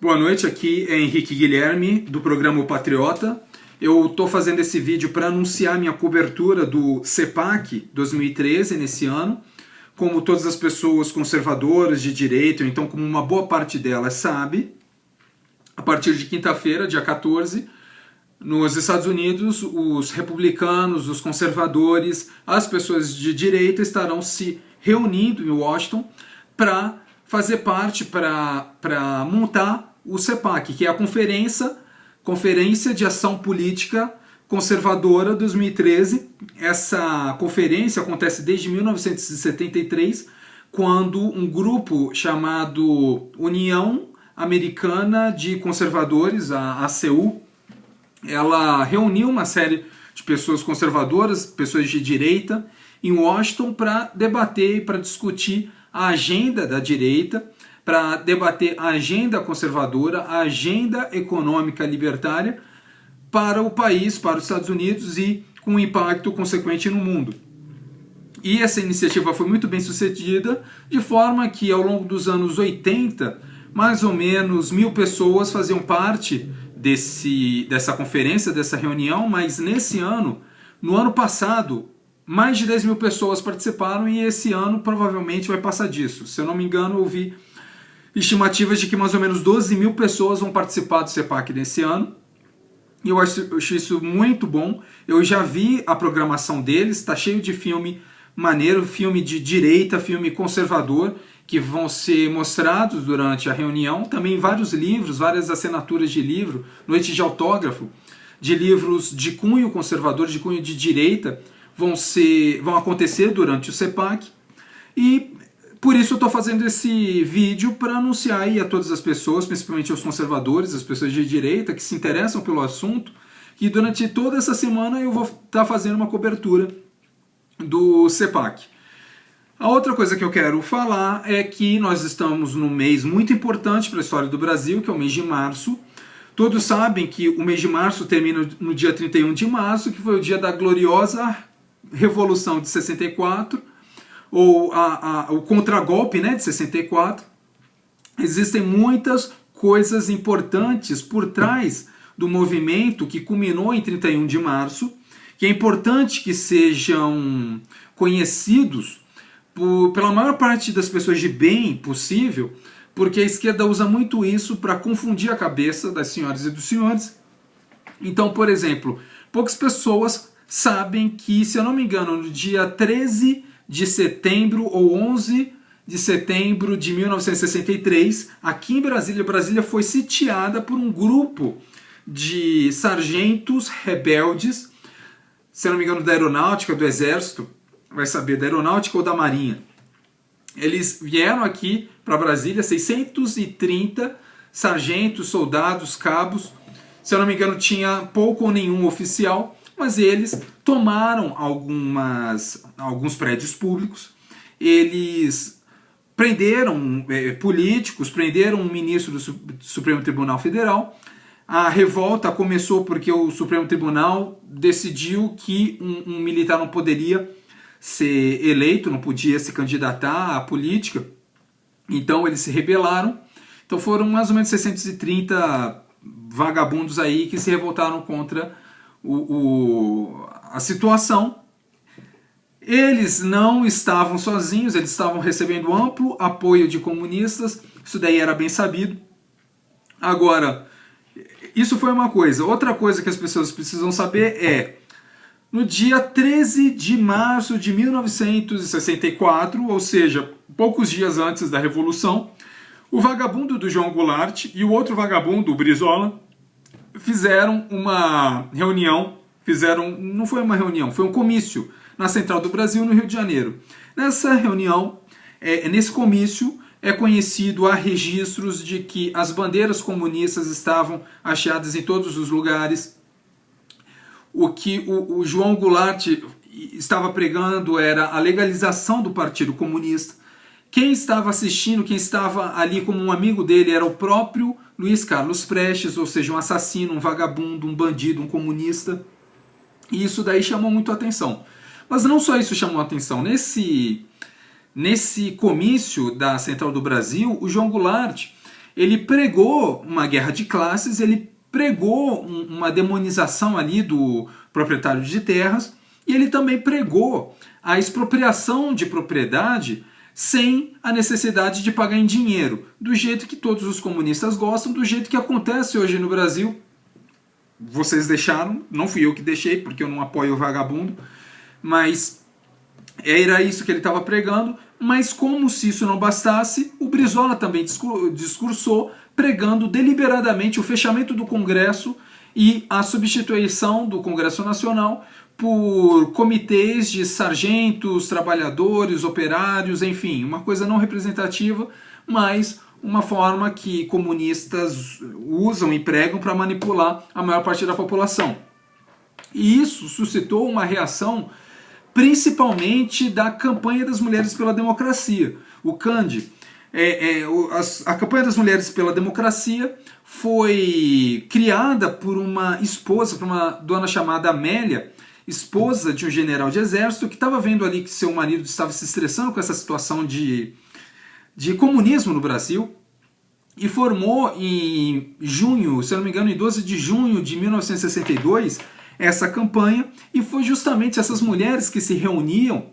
Boa noite, aqui é Henrique Guilherme, do programa O Patriota. Eu estou fazendo esse vídeo para anunciar minha cobertura do CEPAC 2013 nesse ano. Como todas as pessoas conservadoras de direita, ou então como uma boa parte delas sabe, a partir de quinta-feira, dia 14, nos Estados Unidos, os republicanos, os conservadores, as pessoas de direita estarão se reunindo em Washington para fazer parte, para montar o CEPAC, que é a Conferência de Ação Política Conservadora 2013. Essa conferência acontece desde 1973, quando um grupo chamado União Americana de Conservadores, a ACU, ela reuniu uma série de pessoas conservadoras, pessoas de direita, em Washington para debater e para discutir a agenda da direita, para debater a agenda conservadora, a agenda econômica libertária para o país, para os Estados Unidos e com um impacto consequente no mundo. E essa iniciativa foi muito bem sucedida, de forma que ao longo dos anos 80, mais ou menos 1.000 pessoas faziam parte dessa conferência, dessa reunião, mas nesse ano, no ano passado, mais de 10.000 pessoas participaram e esse ano provavelmente vai passar disso. Se eu não me engano, eu vi estimativas de que mais ou menos 12.000 pessoas vão participar do CEPAC nesse ano. E eu acho isso muito bom. Eu já vi a programação deles, está cheio de filme maneiro, filme de direita, filme conservador, que vão ser mostrados durante a reunião. Também vários livros, várias assinaturas de livro, noite de autógrafo, de livros de cunho conservador, de cunho de direita, vão acontecer durante o CEPAC. E por isso eu estou fazendo esse vídeo para anunciar aí a todas as pessoas, principalmente os conservadores, as pessoas de direita que se interessam pelo assunto, que durante toda essa semana eu vou estar fazendo uma cobertura do CEPAC. A outra coisa que eu quero falar é que nós estamos num mês muito importante para a história do Brasil, que é o mês de março. Todos sabem que o mês de março termina no dia 31 de março, que foi o dia da gloriosa Revolução de 64, ou o contragolpe, né, de 64. Existem muitas coisas importantes por trás do movimento que culminou em 31 de março, que é importante que sejam conhecidos pela maior parte das pessoas de bem possível, porque a esquerda usa muito isso para confundir a cabeça das senhoras e dos senhores. Então, por exemplo, poucas pessoas sabem que, se eu não me engano, no dia 13 de setembro ou 11 de setembro de 1963, aqui em Brasília, Brasília foi sitiada por um grupo de sargentos rebeldes, se eu não me engano, da aeronáutica, do exército, vai saber, da aeronáutica ou da marinha. Eles vieram aqui para Brasília, 630 sargentos, soldados, cabos, se eu não me engano tinha pouco ou nenhum oficial, mas eles tomaram alguns prédios públicos, eles prenderam políticos, prenderam um ministro do Supremo Tribunal Federal. A revolta começou porque o Supremo Tribunal decidiu que um militar não poderia ser eleito, não podia se candidatar à política, então eles se rebelaram. Então foram mais ou menos 630 vagabundos aí que se revoltaram contra a situação. Eles não estavam sozinhos, eles estavam recebendo amplo apoio de comunistas, isso daí era bem sabido. Agora, isso foi uma coisa. Outra coisa que as pessoas precisam saber é, no dia 13 de março de 1964, ou seja, poucos dias antes da Revolução, o vagabundo do João Goulart e o outro vagabundo, o Brizola, fizeram uma reunião, não foi uma reunião, foi um comício na Central do Brasil, no Rio de Janeiro. Nessa reunião, nesse comício, é conhecido, há registros de que as bandeiras comunistas estavam hasteadas em todos os lugares. O que o João Goulart estava pregando era a legalização do Partido Comunista. Quem estava assistindo, quem estava ali como um amigo dele era o próprio Luiz Carlos Prestes, ou seja, um assassino, um vagabundo, um bandido, um comunista. E isso daí chamou muito a atenção. Mas não só isso chamou a atenção. Nesse comício da Central do Brasil, o João Goulart ele pregou uma guerra de classes, ele pregou uma demonização ali do proprietário de terras, e ele também pregou a expropriação de propriedade sem a necessidade de pagar em dinheiro, do jeito que todos os comunistas gostam, do jeito que acontece hoje no Brasil. Vocês deixaram, não fui eu que deixei, porque eu não apoio o vagabundo, mas era isso que ele estava pregando. Mas como se isso não bastasse, o Brizola também discursou pregando deliberadamente o fechamento do Congresso e a substituição do Congresso Nacional por comitês de sargentos, trabalhadores, operários, enfim, uma coisa não representativa, mas uma forma que comunistas usam e pregam para manipular a maior parte da população. E isso suscitou uma reação principalmente da campanha das mulheres pela democracia. O CANDE, a campanha das mulheres pela democracia foi criada por uma esposa, por uma dona chamada Amélia, esposa de um general de exército, que estava vendo ali que seu marido estava se estressando com essa situação de comunismo no Brasil, e formou em junho, se eu não me engano, em 12 de junho de 1962, essa campanha, e foi justamente essas mulheres que se reuniam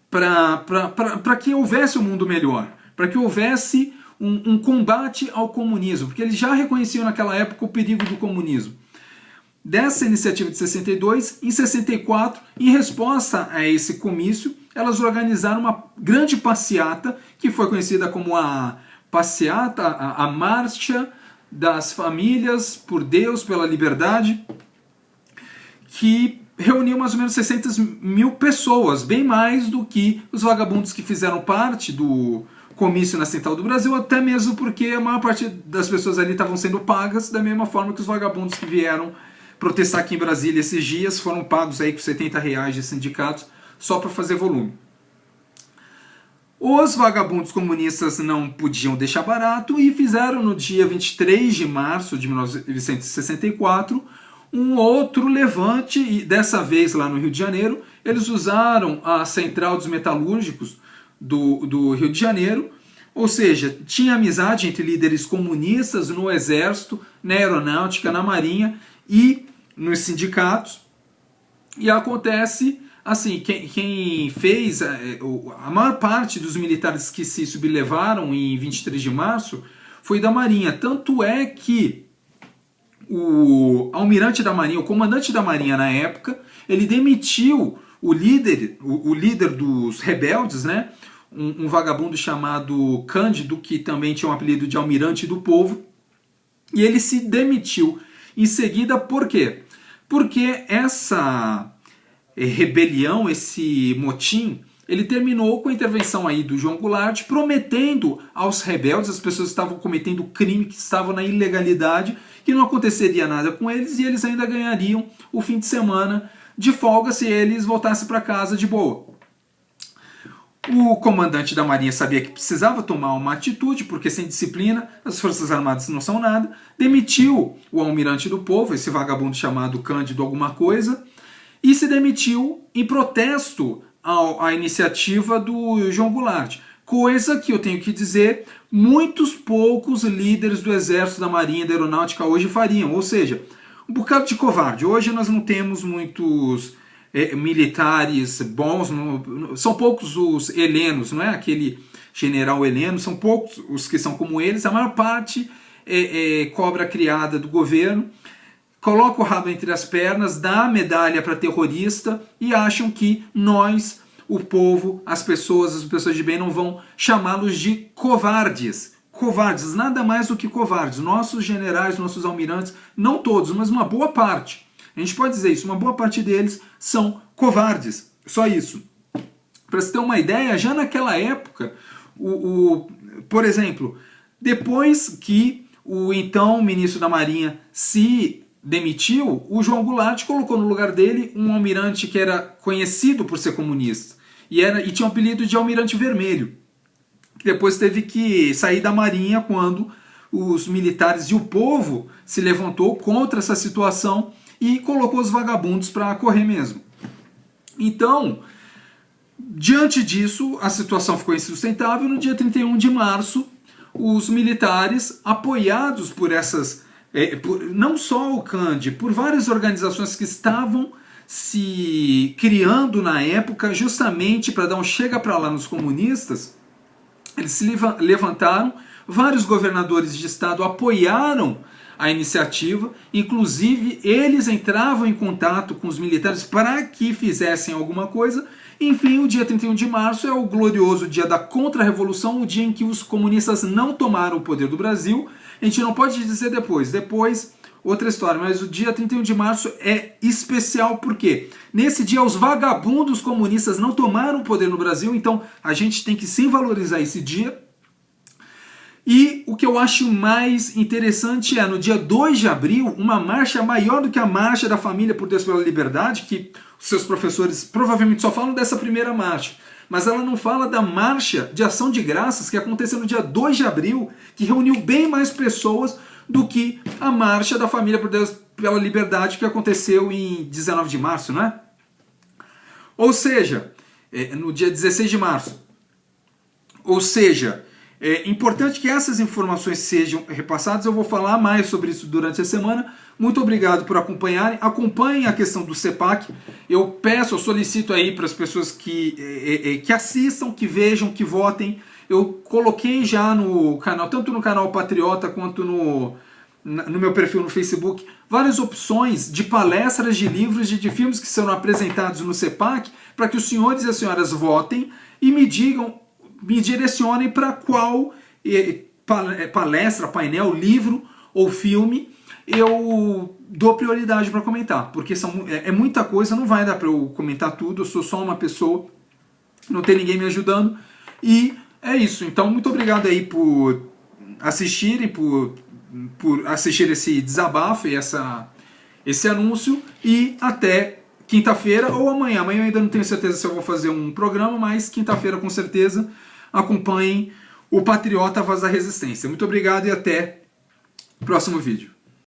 para que houvesse um mundo melhor, para que houvesse um combate ao comunismo, porque eles já reconheciam naquela época o perigo do comunismo. Dessa iniciativa de 62, em 64, em resposta a esse comício, elas organizaram uma grande passeata, que foi conhecida como a passeata, a Marcha das Famílias por Deus, pela Liberdade, que reuniu mais ou menos 600 mil pessoas, bem mais do que os vagabundos que fizeram parte do comício na Central do Brasil, até mesmo porque a maior parte das pessoas ali estavam sendo pagas da mesma forma que os vagabundos que vieram protestar aqui em Brasília esses dias foram pagos aí com R$70 de sindicatos só para fazer volume. Os vagabundos comunistas não podiam deixar barato e fizeram no dia 23 de março de 1964 um outro levante, e dessa vez lá no Rio de Janeiro. Eles usaram a Central dos Metalúrgicos do Rio de Janeiro, ou seja, tinha amizade entre líderes comunistas no Exército, na Aeronáutica, na Marinha e nos sindicatos. E acontece assim, quem fez, a maior parte dos militares que se sublevaram em 23 de março foi da Marinha, tanto é que o almirante da Marinha, o comandante da Marinha na época, ele demitiu o líder dos rebeldes, né? Um vagabundo chamado Cândido, que também tinha um apelido de Almirante do Povo, e ele se demitiu em seguida. Por quê? Porque essa rebelião, esse motim, ele terminou com a intervenção aí do João Goulart, prometendo aos rebeldes, as pessoas que estavam cometendo crime, que estavam na ilegalidade, que não aconteceria nada com eles e eles ainda ganhariam o fim de semana de folga se eles voltassem para casa de boa. O comandante da Marinha sabia que precisava tomar uma atitude, porque sem disciplina as Forças Armadas não são nada, demitiu o Almirante do Povo, esse vagabundo chamado Cândido alguma coisa, e se demitiu em protesto à iniciativa do João Goulart. Coisa que eu tenho que dizer, muitos poucos líderes do Exército, da Marinha e da Aeronáutica hoje fariam. Ou seja, um bocado de covarde. Hoje nós não temos muitos militares bons, são poucos os helenos, não é aquele general heleno, são poucos os que são como eles, a maior parte é cobra criada do governo, coloca o rabo entre as pernas, dá a medalha para terrorista e acham que nós, o povo, as pessoas de bem, não vão chamá-los de covardes. Covardes, nada mais do que covardes. Nossos generais, nossos almirantes, não todos, mas uma boa parte. A gente pode dizer isso, uma boa parte deles são covardes. Só isso. Para você ter uma ideia, já naquela época, por exemplo, depois que o então ministro da Marinha se demitiu, o João Goulart colocou no lugar dele um almirante que era conhecido por ser comunista e tinha o apelido de Almirante Vermelho, que depois teve que sair da Marinha quando os militares e o povo se levantou contra essa situação e colocou os vagabundos para correr mesmo. Então, diante disso, a situação ficou insustentável. No dia 31 de março, os militares apoiados por essas, não só o CANDE, por várias organizações que estavam se criando na época justamente para dar um chega para lá nos comunistas. Eles se levantaram, vários governadores de estado apoiaram a iniciativa, inclusive eles entravam em contato com os militares para que fizessem alguma coisa. Enfim, o dia 31 de março é o glorioso dia da Contra-Revolução, o dia em que os comunistas não tomaram o poder do Brasil. A gente não pode dizer depois, outra história, mas o dia 31 de março é especial porque nesse dia os vagabundos comunistas não tomaram o poder no Brasil, então a gente tem que sim valorizar esse dia. E o que eu acho mais interessante é, no dia 2 de abril, uma marcha maior do que a Marcha da Família por Deus pela Liberdade, que os seus professores provavelmente só falam dessa primeira marcha, mas ela não fala da Marcha de Ação de Graças, que aconteceu no dia 2 de abril, que reuniu bem mais pessoas do que a Marcha da Família por Deus pela Liberdade, que aconteceu em 19 de março, não é? Ou seja, no dia 16 de março. Ou seja, é importante que essas informações sejam repassadas. Eu vou falar mais sobre isso durante a semana. Muito obrigado por acompanharem. Acompanhem a questão do CEPAC. Eu solicito aí para as pessoas que assistam, que vejam, que votem. Eu coloquei já no canal, tanto no canal Patriota quanto no meu perfil no Facebook, várias opções de palestras, de livros e de filmes que serão apresentados no CEPAC, para que os senhores e as senhoras votem e me direcionem para qual palestra, painel, livro ou filme eu dou prioridade para comentar, porque é muita coisa, não vai dar para eu comentar tudo, eu sou só uma pessoa, não tem ninguém me ajudando, e é isso. Então, muito obrigado aí por assistirem, por assistir esse desabafo e esse anúncio, e até quinta-feira ou amanhã. Amanhã eu ainda não tenho certeza se eu vou fazer um programa, mas quinta-feira com certeza. Acompanhem o Patriota Voz da Resistência. Muito obrigado e até o próximo vídeo.